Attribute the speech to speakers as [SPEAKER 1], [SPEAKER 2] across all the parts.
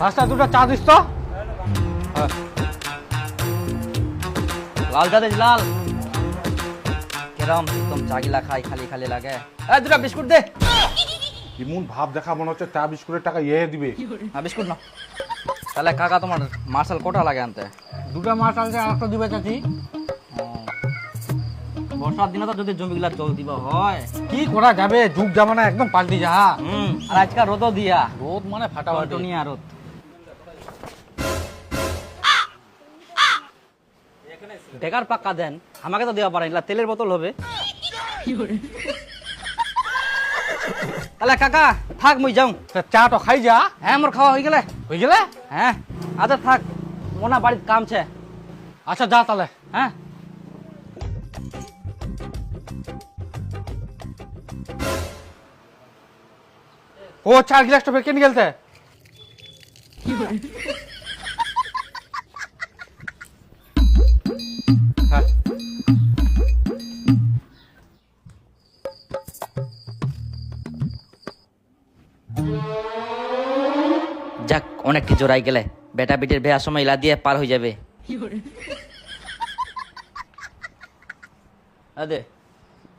[SPEAKER 1] রাস্তা দুটো চা দিস তো।
[SPEAKER 2] লাল চা দিস লাল। কেরম একদম চা গিলা খাই খালি খালি লাগে। দুটা বিস্কুট দে।
[SPEAKER 3] এমন ভাব দেখা মনে হচ্ছে চা বিস্কুটের টাকা দিবে।
[SPEAKER 2] বিস্কুট না। তাহলে কাকা তোমার মার্শাল কোটা লাগে আনতে?
[SPEAKER 1] দুটো মাছ আনতে আরেকটা দিবে চাচি।
[SPEAKER 2] বর্ষার দিনে তো যদি জমিগুলা জল দিবা হয়।
[SPEAKER 1] কি করা যাবে, যুগ জামানা একদম পাল্টি যা।
[SPEAKER 2] আর আজকাল রোদও দিয়া।
[SPEAKER 1] রোদ মানে ফাটাফাটি
[SPEAKER 2] নিয়া রোদ। বেকার পাক্কা দেন, আমাকে তো দেওয়া পারেন, তেলের বোতল হবে। তাহলে কাকা থাক, মুই যাও।
[SPEAKER 1] চা তো খাই যা।
[SPEAKER 2] হ্যাঁ মোর খাওয়া হয়ে গেলে।
[SPEAKER 1] হয়ে গেলে?
[SPEAKER 2] হ্যাঁ আচ্ছা থাক, মোনা বাড়ির কাম ছে।
[SPEAKER 1] আচ্ছা যা তাহলে।
[SPEAKER 2] হ্যাঁ
[SPEAKER 1] ও 4 গ্লাসটা ফের কেন গেলতে? হ্যাঁ
[SPEAKER 2] যাক, অনেকটি জোড়াই গেলে। বেটা বেটির বেয়ার সময় ইলা দিয়ে পার হয়ে যাবে। আদে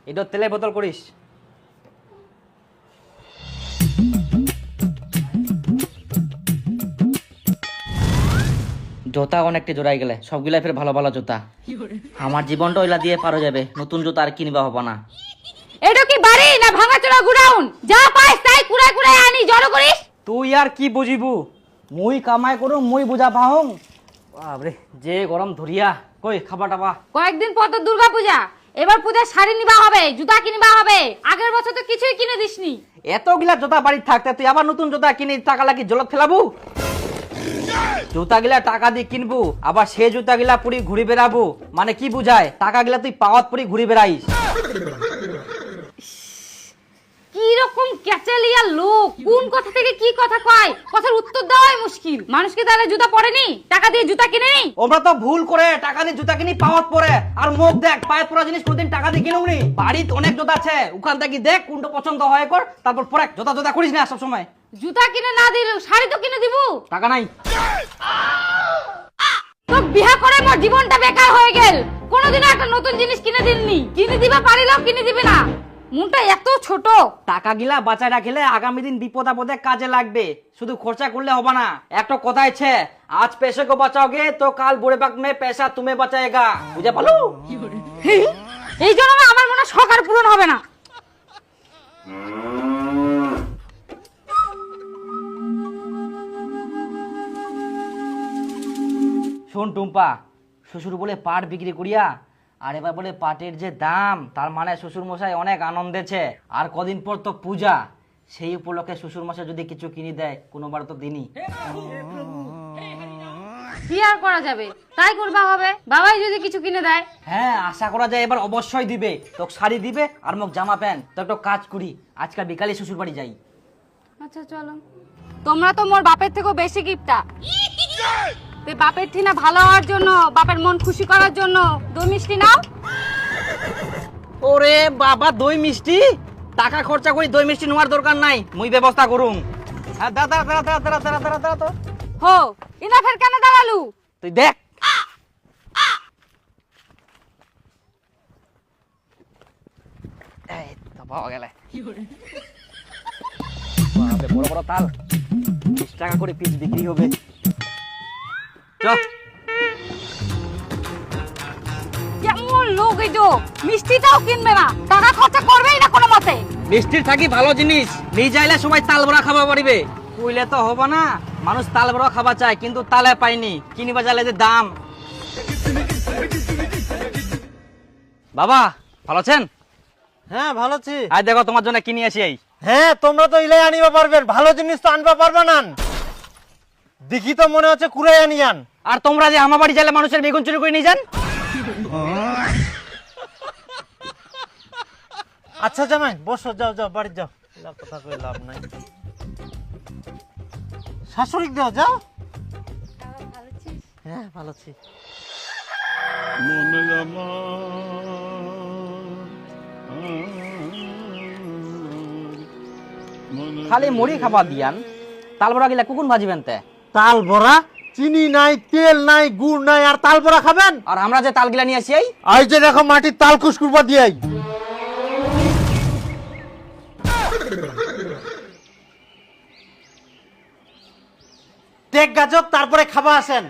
[SPEAKER 2] এটা তেলের বোতল করিস। জুতা অনেকটি জোড়াই গেলে, সবগুলাই ফের ভালো ভালো জুতা। আমার জীবনটা ওইলা দিয়ে পার হয়ে যাবে, নতুন জুতা আর কিনবা হবো না।
[SPEAKER 4] এটা কি বাড়ি না ভাঙাচোরা গুডাউন? যা পাইস তাই কুড়াই কুড়াই আনি জড়ো করিস।
[SPEAKER 2] তুই আর কি বুঝিবু, মুই কামাই করু মুই বুঝা পাহং। বাবরে যে গরম ধরিয়া। কই খাবা টাবা?
[SPEAKER 4] কয়েকদিন পর তো দুর্গা পূজা, এবার পূজায় শাড়ি নিবা হবে, জুতা কিনবা হবে। আগের বছর তো কিছুই কিনে দিসনি।
[SPEAKER 2] এতগুলা জুতা বাড়ি থাকতে তুই আবার নতুন জুতা কিনে টাকা লাগি জলত ফেলাবু? জুতা গিলা টাকা দিয়ে কিনবু, আবার সে জুতা গিলা পুরি ঘুরি বেড়াবো, মানে কি বুঝায়? টাকা গিলা তুই পাওয়াত পুরি ঘুরি বেড়াইস।
[SPEAKER 4] কি রকম ক্যাচালিয়া লোক, কোন কথা থেকে কি কথা কয়, কথার উত্তর দেওয়াই মুশকিল। মানুষকে তাহলে জুতা পরেনি, টাকা দিয়ে জুতা কিনে নি।
[SPEAKER 2] ওমরা তো ভুল করে টাকা দিয়ে জুতা কিনি পাওয়াত পরে, আর মুখ দেখ পায়ে পরা জিনিস কোনদিন টাকা দিয়ে কিনুনি। বাড়িতে অনেক জুতা আছে, ওখান থেকে দেখ কোনটা পছন্দ হয় কর, তারপর পরে জুতা জুতা করিস না সব সময়।
[SPEAKER 4] জুতা কিনে না দিল শাড়ি তো কিনে দিব।
[SPEAKER 2] টাকা নাই
[SPEAKER 4] তো বিয়া করে মোর জীবনটা বেকার হয়ে গেল। কোনোদিনও একটা নতুন জিনিস কিনে দিননি, কিনে দিবা পারিলেও কিনে দিবে না। মনটা এত ছোট।
[SPEAKER 2] টাকা গিলা বাঁচায় রাখলে আগামী দিন বিপদ আপদে কাজে লাগবে, শুধু খরচা করলে হবে না। একটা কথা আছে, আজ पैसे को बचाओगे तो काल बुढ़े वक्त में पैसा तुम्हें बचाएगा। বুঝে পালো?
[SPEAKER 4] এই জন্য আমার মনে শখ আর পূরণ হবে না।
[SPEAKER 2] শোন টুম্পা, শ্বশুর বলে পাট বিক্রি করিয়া, আর এবার বলে পাটের যে দাম, তার মানে শ্বশুর মশাই অনেক আনন্দেছে। আর কদিন পর তো পূজা, সেই উপলক্ষে শ্বশুর মশাই যদি কিছু কিনে দেয়, কোনোবার তো দিনই।
[SPEAKER 4] কি আর করা যাবে, তাই করবা হবে। বাবাই যদি কিছু কিনে দেয়।
[SPEAKER 2] হ্যাঁ আশা করা যায় এবার অবশ্যই দিবে। তোকে শাড়ি দিবে আর মোক জামা প্যান্ট। তো একটা কাজ করি, আজকাল বিকালে শ্বশুর বাড়ি যাই।
[SPEAKER 4] আচ্ছা চলো। তোমরা তো মোর বাপের থেকেও বেশি গিফটা। বাপের ঠিনা ভালো হওয়ার জন্য, বাপের মন খুশি করার জন্য দই মিষ্টি নাও।
[SPEAKER 2] ওরে বাবা, দই মিষ্টি? টাকা খরচা করি দই মিষ্টি নেওয়ার দরকার নাই, মুই ব্যবস্থা করুম। হ্যাঁ দাদা দাদা দাদা দাদা দাদা দাদা তো
[SPEAKER 4] হো ইনা ফের কেন দাঁড়ালু?
[SPEAKER 2] তুই দেখ। এই তো পাওয়া গেলে। বাপরে বড় বড় তাল, 20 টাকা করে পিস বিক্রি হবে। চল।
[SPEAKER 4] কেমন লোক এটো, মিষ্টিটাও কিনবে না, টাকা খরচা করবেই না কোনো মতে।
[SPEAKER 2] মিষ্টির থাকি ভালো জিনিস নিয়ে যাইলে সবাই তাল বড়া খাবা পারিবে, কইলে তো হবে না। মানুষ তাল বড়া খাবা চায় কিন্তু তালে পাইনি, কিনিবা যাইলে যে দাম। বাবা ভালো আছেন?
[SPEAKER 1] হ্যাঁ ভালো আছি।
[SPEAKER 2] আজ দেখো তোমার জন্য কিনে আসি। এই
[SPEAKER 1] হ্যাঁ তোমরা তো ইলাই আনিবা পারবে, ভালো জিনিস তো আনবা পারবা না। দেখি তো মনে হচ্ছে কুড়াই আনিয়ান।
[SPEAKER 2] আর তোমরা যে আমার বাড়ি যাইলে মানুষের বেগুন চুরি করে নিয়ে যান।
[SPEAKER 1] আচ্ছা জামাই বসো, যাও যাও বাড়ি যাও, কথা কই লাভ নাই। শাশুড়ি দাও যাও। হ্যাঁ ভালো আছি।
[SPEAKER 2] খালি মুড়ি খাবার দিয়ান, তাল বড়া গিলা কুকুন ভাজিবেন তে।
[SPEAKER 1] তাল বড়া, চিনি নাই, তেল নাই, গুড় নাই, আর তাল বড়া খাবেন?
[SPEAKER 2] আর আমরা যে তাল গিলা নিয়ে আসি এই
[SPEAKER 1] এই যে দেখো মাটির তাল কুসকুরবা দিয়াই। দেখ গাজক, তারপরে খাবা আসেন।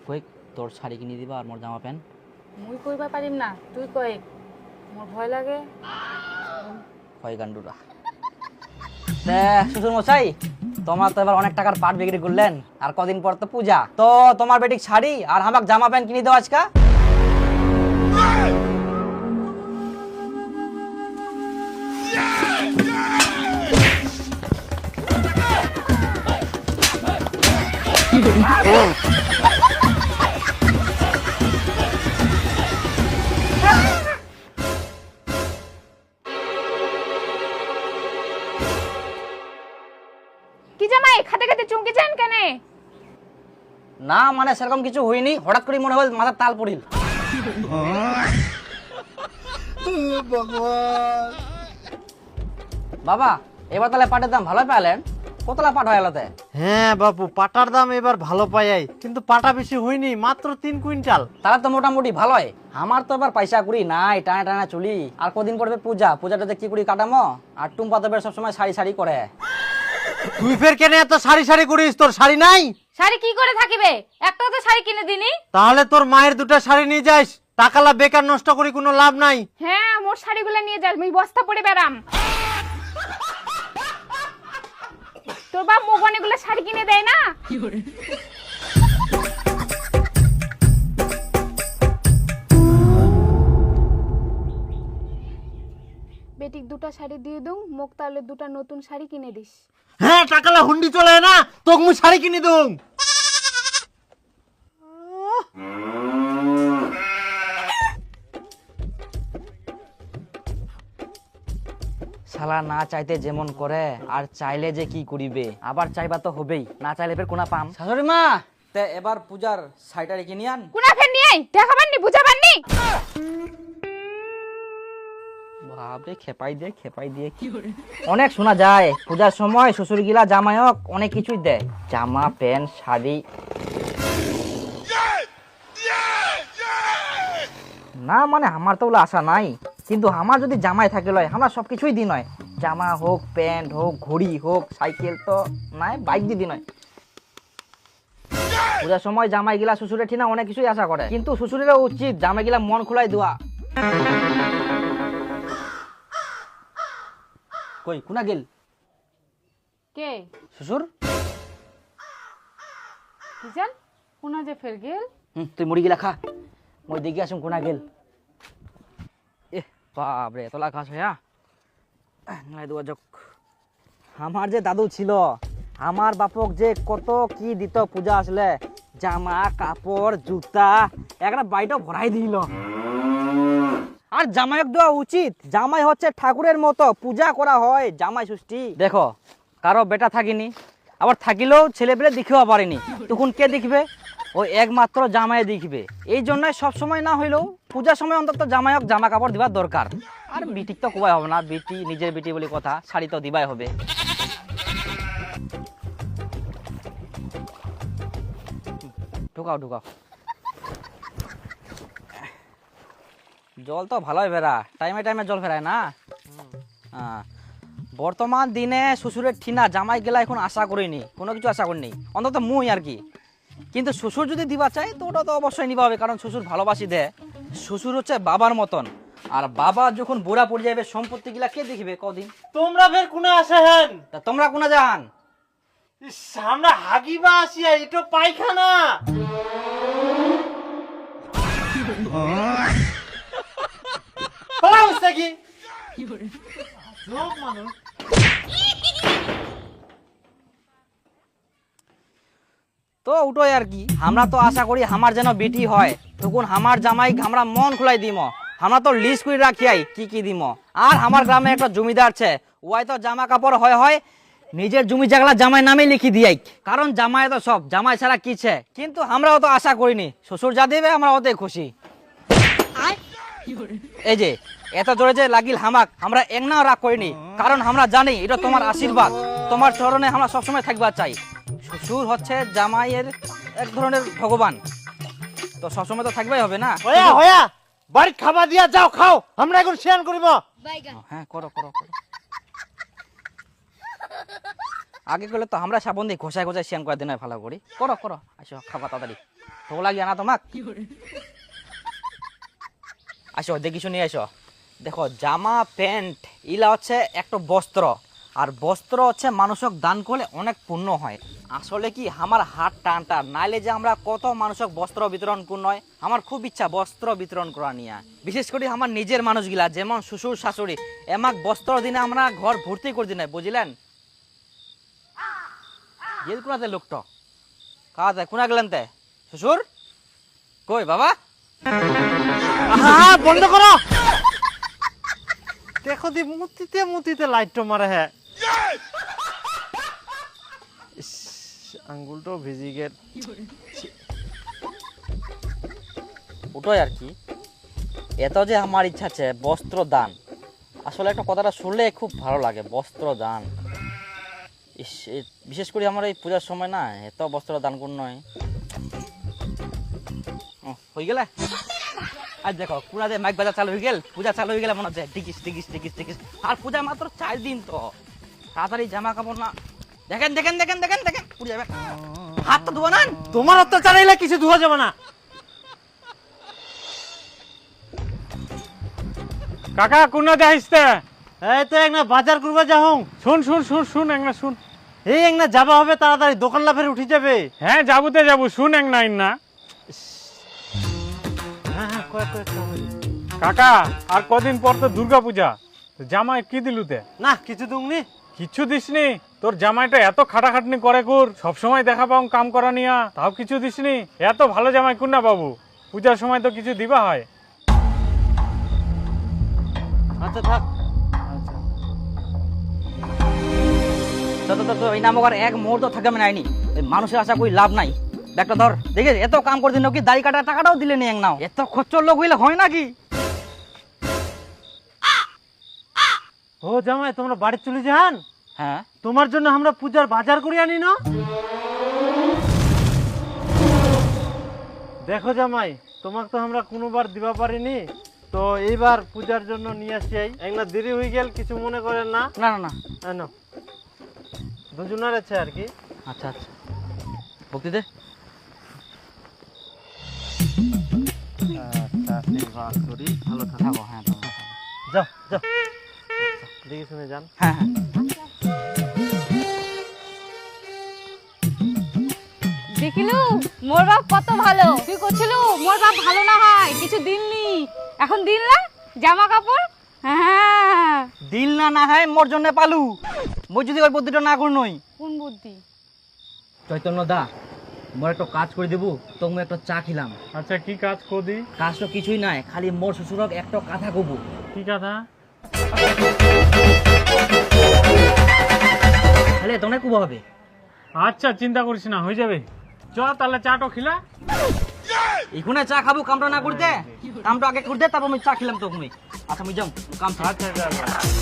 [SPEAKER 2] কই তোর শাড়ি কিনে দিবা আর মোর জামা প্যান্ট।
[SPEAKER 4] মুই কইবা পারিম না, তুই কই। মোর ভয় লাগে।
[SPEAKER 2] হয় গান্ডুরা। শ্বশুর মশাই, তোমার তো এবার অনেক টাকার পাট বিক্রি করলেন, আর কদিন পর তো পূজা, তো তোমার বেটিক শাড়ি আর আমাকে জামা প্যান্ট কিনে দেওয়া আজকা।
[SPEAKER 4] কি জামাই খাতে খাতে চুমকি চান কেন?
[SPEAKER 2] না মানে সেরকম কিছু হয়নি, হঠাৎ করে মনে হয় মাথার তাল পড়িল। বাবা এবার তাহলে পাটের দাম ভালো পেলেন, কতলা পাট হয় এলাতে?
[SPEAKER 1] হ্যাঁ বাপু, পাটার দাম এবার ভালো পাই, কিন্তু পাটা বেশি হয়নি, মাত্র 3 কুইন্টাল।
[SPEAKER 2] তাহলে তো মোটামুটি ভালোই। আমার তো এবার পয়সা করি নাই, টানা টানা চলি। আর কদিন পড়বে পূজা, পূজাটাতে কি করি কাটামো। আর টুম্পা তো বের সবসময় শাড়ি শাড়ি করে।
[SPEAKER 1] তুই ফের কেন এত সারি সারি করিস? তোর শাড়ি নাই?
[SPEAKER 4] শাড়ি কি করে থাকিবে, একটা তো শাড়ি কিনে দিনি।
[SPEAKER 1] তাহলে তোর মায়ের দুটো শাড়ি নিয়ে যাস, টাকালা বেকার নষ্ট করি কোনো লাভ নাই।
[SPEAKER 4] হ্যাঁ মোর শাড়িগুলো নিয়ে যাস, আমি বস্তা পরে বেরাম। তোর বাপ মুখ অনেকগুলো শাড়ি কিনে দেয় না? বেটিক দুটা শাড়ি দিয়ে দઉં, মোক তাহলে দুটা নতুন শাড়ি কিনে দিস।
[SPEAKER 1] হ্যাঁ টাকালা হুন্ডি চলে না, তোকে মুই শাড়ি কিনে দুম।
[SPEAKER 2] শালা না চাইতে যেমন করে, আর চাইলে যে কি করিবে। আবার চাইবা তো হবেই, না চাইলে ফের কোনা পাম। শাশুড়ি মা, তে এবার পূজার শাড়িটা রেখে নিয়ে আন।
[SPEAKER 4] কোনা ফের নিয়ে আই, দেখাবার নি বুঝাবার নি।
[SPEAKER 2] বাপরে খেপাই দিয়ে কি অনেক শোনা যায় পূজার সময় শ্বশুর গিলা জামাইক অনেক কিছুই দেয়, জামা প্যান্ট শাড়ি। না মানে আমার তো ওগুলো আশা নাই, কিন্তু আমার যদি জামাই থাকে লয় আমরা সবকিছুই দিন হয়, জামা হোক, প্যান্ট হোক, ঘড়ি হোক, সাইকেল তো নাই, বাইক দিদি নয়। পূজার সময় জামাই গিলা শ্বশুরের ঠিনা অনেক কিছুই আশা করে, কিন্তু শ্বশুরেরও উচিত জামাই গিলা মন খোলাই দেওয়া। কই কোনা গেল
[SPEAKER 4] কে?
[SPEAKER 2] শ্বশুর।
[SPEAKER 4] কি জান কোনা যে ফের গেল?
[SPEAKER 2] তুই মুড়ি গিলা খা, মই দেখি আসুন কোনা গেল। এ বাপরে তোলা খাস হ্যাঁ নাই দেওয়া যোগ। আমার যে দাদু ছিল, আমার বাপক যে কত কি দিত পূজা আসলে, জামা কাপড় জুতা একটা বাইটা ভরাই দিল। আর জামাইক দেওয়া উচিত, জামাই হচ্ছে ঠাকুরের মতো, পূজা করা হয় জামাই ষষ্ঠী। দেখো কারো বেটা থাকিনি, আবার থাকিলেও ছেলে পেলে দেখিও পারেনি, তখন কে দেখবে? ওই একমাত্র জামাই দেখবে। এই জন্যই সবসময় না হইলেও পূজার সময় অন্তত জামাইক জামা কাপড় দিবার দরকার। আর বিটিক তো কোবাই হবে না, বিটি নিজের বিটি বলে কথা, শাড়ি তো দিবাই হবে। ঢুকাও ঢুকাও, জল তো ভালোই ফেরা, টাইমে টাইমে জল ফেরায় না। হ্যাঁ বর্তমান দিনে শ্বশুরের ঠিনা জামাই গেলা এখন আশা করিনি, কোনো কিছু আশা করিনি, অন্তত মুই আর কি। কিন্তু শ্বশুর যদি দিবা চাই তো ওটা তো অবশ্যই নিবা হবে, কারণ শ্বশুর ভালোবাসি দেয়। শ্বশুর হচ্ছে বাবার মতন, আর বাবা যখন বুড়া পড়ে যাবে সম্পত্তি গিলা কে দেখবে কদিন?
[SPEAKER 1] তোমরা ফের কোনা আসে হেন?
[SPEAKER 2] তা তোমরা কোনা যান?
[SPEAKER 1] আমরা হাগিবা আসিয়া, এটা পায়খানা।
[SPEAKER 2] তো উঠোই আর কি, আমরা তো আশা করি আমার যেন বেটি হয়, তখন আমার জামাই আমরা মন খুলাই দিম। আমরা তো লিস্ট করে রাখিয়াই কি কি দিম। আর আমার গ্রামে একটা জমিদার আছে, ওই তো জামা কাপড় হয় হয় নিজের জমি জায়গা জামাই নামে লিখি দিয়াই, কারণ জামাই তো সব, জামাই ছাড়া কিছে। কিন্তু আমরাও তো আশা করিনি, শ্বশুর যা দেবে আমরা ওতে খুশি। এই যে এত জোরে যে লাগিল হামাক, আমরা একনাও রাগ করিনি, কারণ আমরা জানি এটা তোমার আশীর্বাদ, তোমার চরণে আমরা সবসময় থাকবার চাই। শ্বশুর হচ্ছে জামাইয়ের এক ধরনের ভগবান, তো সবসময় তো থাকবেই হবে না।
[SPEAKER 1] হয়া হয়া বাড়ি খাবার দিয়া যাও, খাও, আমরা এখন শেয়ার করিব।
[SPEAKER 2] হ্যাঁ করো করো করো। আগে করলে তো আমরা সাবন দিয়ে ঘষায় ঘষায় শ্যান করে দিন ভালো করি। করো করো, আসো খাবা তাড়াতাড়ি, ভোগ লাগিয়ে না তোমাক। আসো দেখি শুনি, আসো দেখো, জামা প্যান্ট ইলা হচ্ছে একটা বস্ত্র, আর বস্ত্র হচ্ছে মানুষক দান করলে অনেক পুণ্য হয়। আসলে কি আমার হাত টানটা নাইলে যে আমরা কত মানুষক বস্ত্র বিতরণ করুন নয়, আমার খুব ইচ্ছা বস্ত্র বিতরণ করা নিয়ে। বিশেষ করে আমার নিজের মানুষগুলা যেমন শ্বশুর শাশুড়ি, এমাক বস্ত্র দিনে আমরা ঘর ভর্তি করে দিনে, বুঝলেন? গেল কোনাতে লোকটা কাতে কোনা গেলেন তে শ্বশুর কই বাবা?
[SPEAKER 1] হ্যাঁ বন্ধ করো। দেখো দি মুতিতে মুতিতে লাইট মারে। হ্যাঁ আঙ্গুলটাও ভিজি গেল।
[SPEAKER 2] ওটাই আর কি, এত যে আমার ইচ্ছা আছে বস্ত্র দান। আসলে একটা কথাটা শুনলে খুব ভালো লাগে, বস্ত্র দান। বিশেষ করে আমার এই পূজার সময় না এত বস্ত্র দান করুন নয়। হয়ে গেলে আর দেখো পুরাতে মাইক বাজার চালু হয়ে গেল, পূজা চালু হয়ে গেলে মনে হচ্ছে টিকিস টিকিস টিকিস টিকিস। আর পূজা মাত্র 4 দিন, তো তাড়াতাড়ি জামা কাপড় না। দেখেন দেখেন দেখেন দেখেন দেখেন পূজা হাত তো ধোয়া না।
[SPEAKER 1] তোমার অত্যাচার এলে কিছু ধোয়া যাবে না।
[SPEAKER 5] কাকা কোনা যাইছতে?
[SPEAKER 1] এই তো এক না বাজার করবা যাও।
[SPEAKER 5] শুন শুন শুন শুন এক না শুন।
[SPEAKER 1] এই এক না যাবা হবে তাড়াতাড়ি, দোকান লাফের উঠে যাবে।
[SPEAKER 5] হ্যাঁ যাবুতে যাবো, শুন এক না না।
[SPEAKER 1] হ্যাঁ হ্যাঁ কয়েক কয়েক
[SPEAKER 5] কাকা আর কদিন পর তো দুর্গা পূজা, জামাই কি দিলুতে?
[SPEAKER 1] না কিছু দুংনি।
[SPEAKER 5] কিছু দিসনি? তোর জামাইটা এত খাটাখাটনি করে কুর, সবসময় দেখা পাও কাম করা নিয়া, তাও কিছু দিসনি? এত ভালো জামাই কুর না বাবু, পূজার সময় তো কিছু দিবা হয়।
[SPEAKER 1] আচ্ছা থাক।
[SPEAKER 2] তো এই নাম আর এক মুহূর্ত থাকে আমি নাইনি, মানুষের আশা কই লাভ নাই। ব্যাগটা ধর, দেখে এত কাম করে দিন কি দাড়ি কাটার টাকাটাও দিলে নি এক নাও, এত খরচর লোক হইলে হয় নাকি?
[SPEAKER 1] ও জামাই তোমরা বাড়ি চলে যান?
[SPEAKER 2] হ্যাঁ
[SPEAKER 1] তোমার জন্য আমরা পূজার বাজার করে আনি না। দেখো জামাই, তোমাকে তো আমরা কোনোবার দিবা পারিনি, তো এইবার পূজার জন্য নিয়ে আসি। একটা দেরি হয়ে গেল, কিছু মনে করেন না।
[SPEAKER 2] না না না,
[SPEAKER 1] না দুজনের আছে আর কি।
[SPEAKER 2] আচ্ছা আচ্ছা ভক্তি দে।
[SPEAKER 1] আশীর্বাদ করি, ভালো থাকো।
[SPEAKER 2] থাকো, হ্যাঁ থাকো, থাকো।
[SPEAKER 1] যাও যাও, দেখে শুনে যান।
[SPEAKER 2] হ্যাঁ হ্যাঁ
[SPEAKER 4] দেখিলু মোর বাপ কত ভালো। তুই করছিলু মোর বাপ ভালো না হয় কিছু দিননি, এখন দিন না জামা কাপড়। হ্যাঁ
[SPEAKER 2] দিল না না হয় মোর জন্য পালু, মই যদি ওই বুদ্ধিটা না কর নই।
[SPEAKER 4] কোন বুদ্ধি?
[SPEAKER 2] চৈতন্য দা, মোর একটা কাজ করে দেবো, তো মই একটা চা খিলাম।
[SPEAKER 5] আচ্ছা কি কাজ কদি?
[SPEAKER 2] কাজ তো কিছুই নাই, খালি মোর শ্বশুরক একটা কথা কব।
[SPEAKER 5] কি কথা?
[SPEAKER 2] তাহলে তোনে কুবা হবে।
[SPEAKER 5] আচ্ছা চিন্তা করিস না, হয়ে যাবে। চ তাহলে চাটো খিলা।
[SPEAKER 2] এখানে চা খাবো, কামটা না করতে, কামটা আগে করতে তারপর আমি চা খিলাম তো তুমি। আচ্ছা আমি যাও কাম।
[SPEAKER 5] আচ্ছা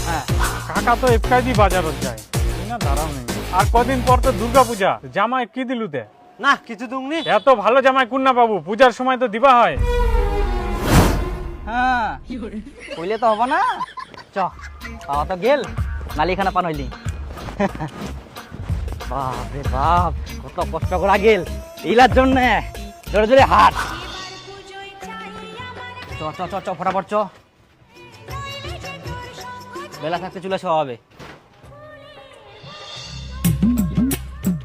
[SPEAKER 2] হ্যাঁ
[SPEAKER 5] কাকা তো এফকাইদি বাজারত যায় না, দাঁড়াও নেই। আর কদিন পর তো দুর্গা পূজা, জামাই কি দিলুতে?
[SPEAKER 1] না কিছু দুংনি।
[SPEAKER 5] এত ভালো জামাই কুন না বাবু, পূজার সময় তো দিবা হয়।
[SPEAKER 2] হ্যাঁ কইলে তো হবো না। চ পাওয়া তো গেল, নালিখানা পান হইলি। বাপ রে বাপ, কত কষ্ট করা গেল ইলার জন্য। জোরে জোরে হাট। চ চ চ চ ফটাফট চ, বেলা থাকতে চলে আসা হবে।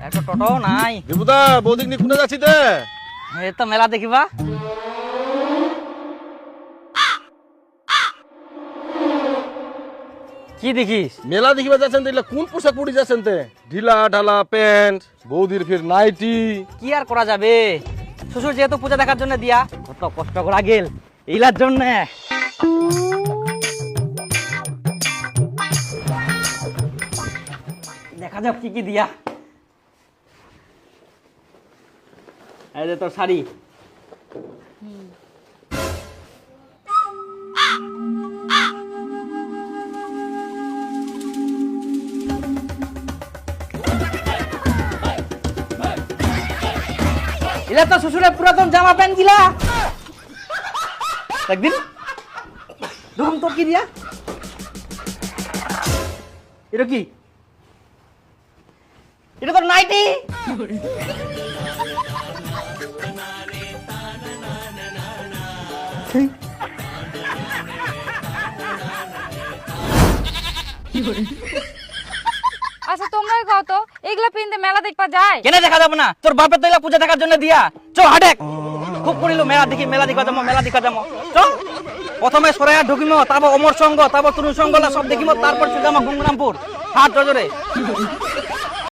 [SPEAKER 2] একটা টোটো নাই।
[SPEAKER 6] দেবুদা বৌদিক নিয়ে খুনে যাচ্ছি তে।
[SPEAKER 2] এই তো মেলা দেখিবা। কি দেখিস?
[SPEAKER 6] মেলা দেখিবা যাচ্ছেন দেখলে কোন পোশাক পরে যাচ্ছেন তে? ঢিলা ঢালা প্যান্ট, বৌদির ফির নাইটি।
[SPEAKER 2] কি আর করা যাবে, শ্বশুর যেহেতু পূজা দেখার জন্য দিয়া, কত কষ্ট করা গেল ইলার জন্য। দেখা দেখা যাক কি কি দিয়া। এই যে তোর শাড়ি। এলা তো শ্বশুরের পুরাতন জামা প্যান্ট গিলা একদিন দেখুন তোর কি দিয়া। এটা কি? এটা তোর নাইটি।
[SPEAKER 4] আচ্ছা তোমরাই কও তো এগুলা পিনতে মেলা দেখবা যায়?
[SPEAKER 2] কেন দেখা যাবে না? তোর বাপের তো এলা পূজা দেখার জন্য দিয়া। চ হাডেক খুব করিল মেলা দেখি, মেলা দেখা যাবো, মেলা দেখা যাবো। চ প্রথমে সরাইয়া ঢুকিম, তারপর অমর সঙ্গ, তারপর তরুণ সঙ্গ সব দেখিম, তারপর চলে যাবো গঙ্গরামপুর হাট জজরে।